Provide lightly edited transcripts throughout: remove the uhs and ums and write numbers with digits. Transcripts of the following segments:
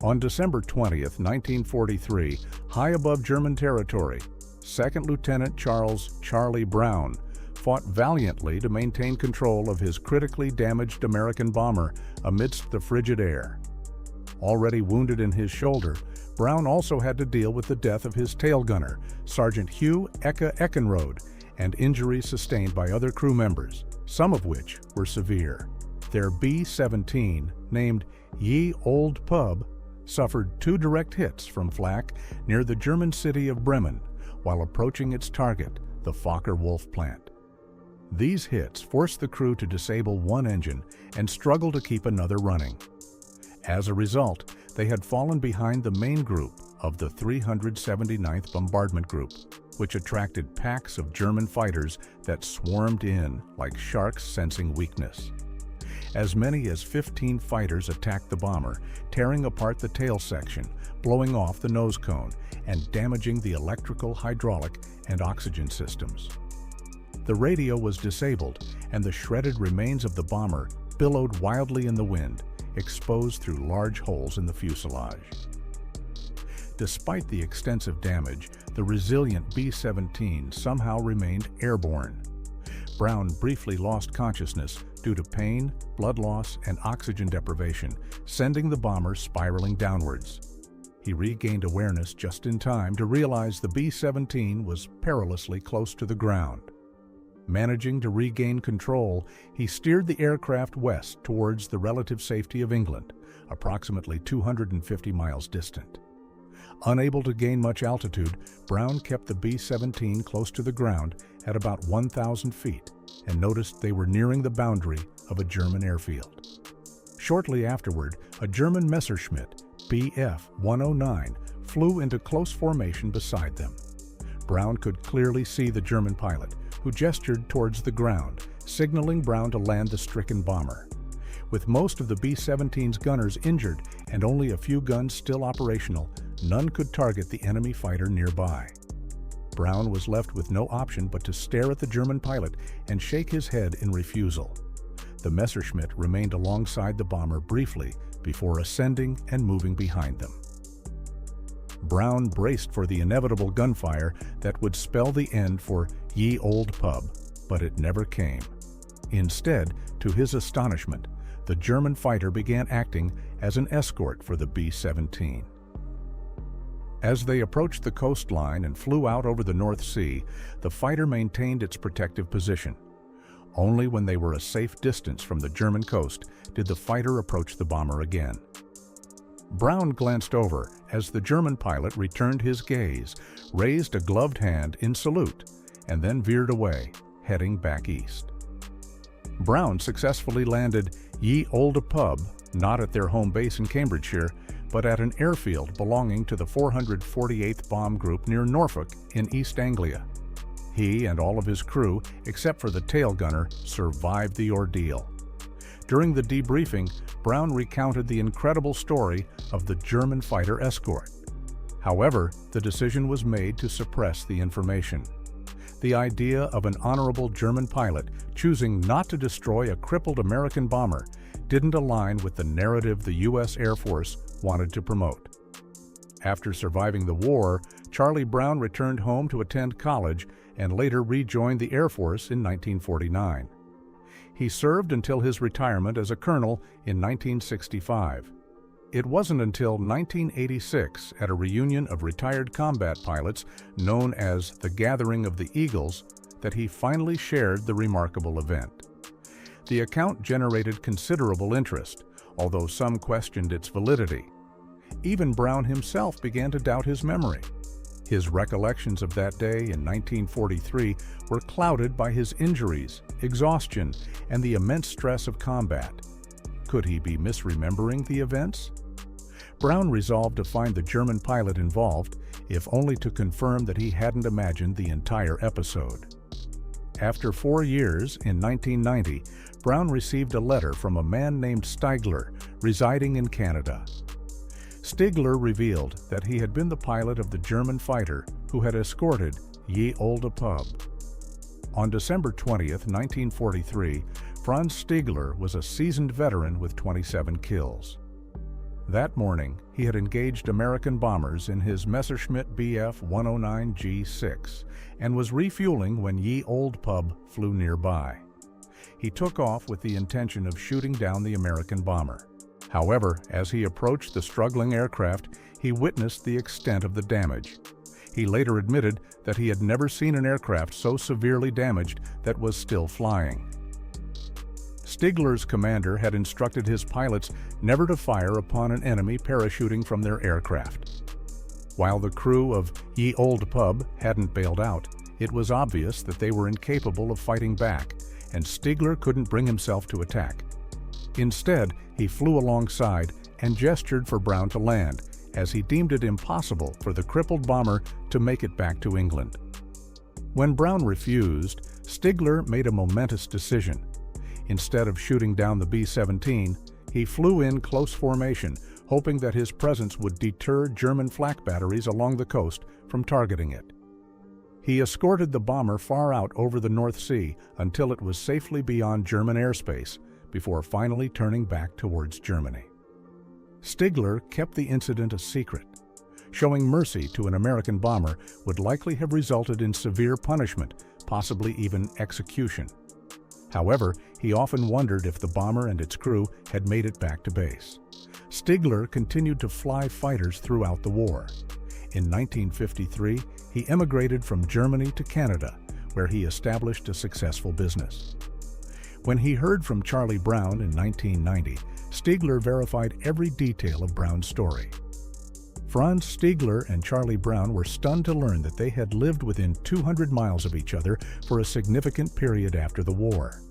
On December 20, 1943, high above German territory, 2nd Lieutenant Charles "Charlie" Brown fought valiantly to maintain control of his critically damaged American bomber amidst the frigid air. Already wounded in his shoulder, Brown also had to deal with the death of his tail gunner, Sergeant Hugh "Ecke" Eckenrode, and injuries sustained by other crew members, some of which were severe. Their B-17, named Ye Olde Pub, suffered 2 direct hits from flak near the German city of Bremen while approaching its target, the Fokker-Wulf plant. These hits forced the crew to disable one engine and struggle to keep another running. As a result, they had fallen behind the main group of the 379th Bombardment Group, which attracted packs of German fighters that swarmed in like sharks sensing weakness. As many as 15 fighters attacked the bomber, tearing apart the tail section, blowing off the nose cone, and damaging the electrical, hydraulic, and oxygen systems. The radio was disabled, and the shredded remains of the bomber billowed wildly in the wind, exposed through large holes in the fuselage. Despite the extensive damage, the resilient B-17 somehow remained airborne. Brown briefly lost consciousness due to pain, blood loss, and oxygen deprivation, sending the bomber spiraling downwards. He regained awareness just in time to realize the B-17 was perilously close to the ground. Managing to regain control, he steered the aircraft west towards the relative safety of England, approximately 250 miles distant. Unable to gain much altitude, Brown kept the B-17 close to the ground at about 1,000 feet and noticed they were nearing the boundary of a German airfield. Shortly afterward, a German Messerschmitt Bf 109 flew into close formation beside them. Brown could clearly see the German pilot, who gestured towards the ground, signaling Brown to land the stricken bomber. With most of the B-17's gunners injured and only a few guns still operational, none could target the enemy fighter nearby. Brown was left with no option but to stare at the German pilot and shake his head in refusal. The Messerschmitt remained alongside the bomber briefly before ascending and moving behind them. Brown braced for the inevitable gunfire that would spell the end for Ye Olde Pub, but it never came. Instead, to his astonishment, the German fighter began acting as an escort for the B-17. As they approached the coastline and flew out over the North Sea, the fighter maintained its protective position. Only when they were a safe distance from the German coast did the fighter approach the bomber again. Brown glanced over as the German pilot returned his gaze, raised a gloved hand in salute, and then veered away, heading back east. Brown successfully landed Ye Olde Pub, not at their home base in Cambridgeshire, but at an airfield belonging to the 448th Bomb Group near Norfolk in East Anglia. He and all of his crew, except for the tail gunner, survived the ordeal. During the debriefing, Brown recounted the incredible story of the German fighter escort. However, the decision was made to suppress the information. The idea of an honorable German pilot choosing not to destroy a crippled American bomber didn't align with the narrative the U.S. Air Force wanted to promote. After surviving the war, Charlie Brown returned home to attend college and later rejoined the Air Force in 1949. He served until his retirement as a colonel in 1965. It wasn't until 1986, at a reunion of retired combat pilots known as the Gathering of the Eagles, that he finally shared the remarkable event. The account generated considerable interest, although some questioned its validity. Even Brown himself began to doubt his memory. His recollections of that day in 1943 were clouded by his injuries, exhaustion, and the immense stress of combat. Could he be misremembering the events? Brown resolved to find the German pilot involved, if only to confirm that he hadn't imagined the entire episode. After 4 years, in 1990, Brown received a letter from a man named Stigler, residing in Canada. Stigler revealed that he had been the pilot of the German fighter who had escorted Ye Olde Pub. On December 20, 1943, Franz Stigler was a seasoned veteran with 27 kills. That morning, he had engaged American bombers in his Messerschmitt Bf 109G6 and was refueling when ye Olde Pub flew nearby. He took off with the intention of shooting down the American bomber. However, as he approached the struggling aircraft, he witnessed the extent of the damage. He later admitted that he had never seen an aircraft so severely damaged that was still flying. Stigler's commander had instructed his pilots never to fire upon an enemy parachuting from their aircraft. While the crew of ye Olde Pub hadn't bailed out, it was obvious that they were incapable of fighting back, and Stigler couldn't bring himself to attack. Instead, he flew alongside and gestured for Brown to land, as he deemed it impossible for the crippled bomber to make it back to England. When Brown refused, Stigler made a momentous decision. Instead of shooting down the B-17, he flew in close formation, hoping that his presence would deter German flak batteries along the coast from targeting it. He escorted the bomber far out over the North Sea until it was safely beyond German airspace, before finally turning back towards Germany. Stigler kept the incident a secret. Showing mercy to an American bomber would likely have resulted in severe punishment, possibly even execution. However, he often wondered if the bomber and its crew had made it back to base. Stigler continued to fly fighters throughout the war. In 1953, he emigrated from Germany to Canada, where he established a successful business. When he heard from Charlie Brown in 1990, Stigler verified every detail of Brown's story. Franz Stigler and Charlie Brown were stunned to learn that they had lived within 200 miles of each other for a significant period after the war.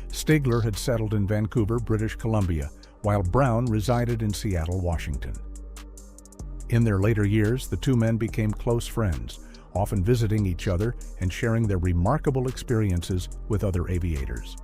Stigler had settled in Vancouver, British Columbia, while Brown resided in Seattle, Washington. In their later years, the two men became close friends, often visiting each other and sharing their remarkable experiences with other aviators.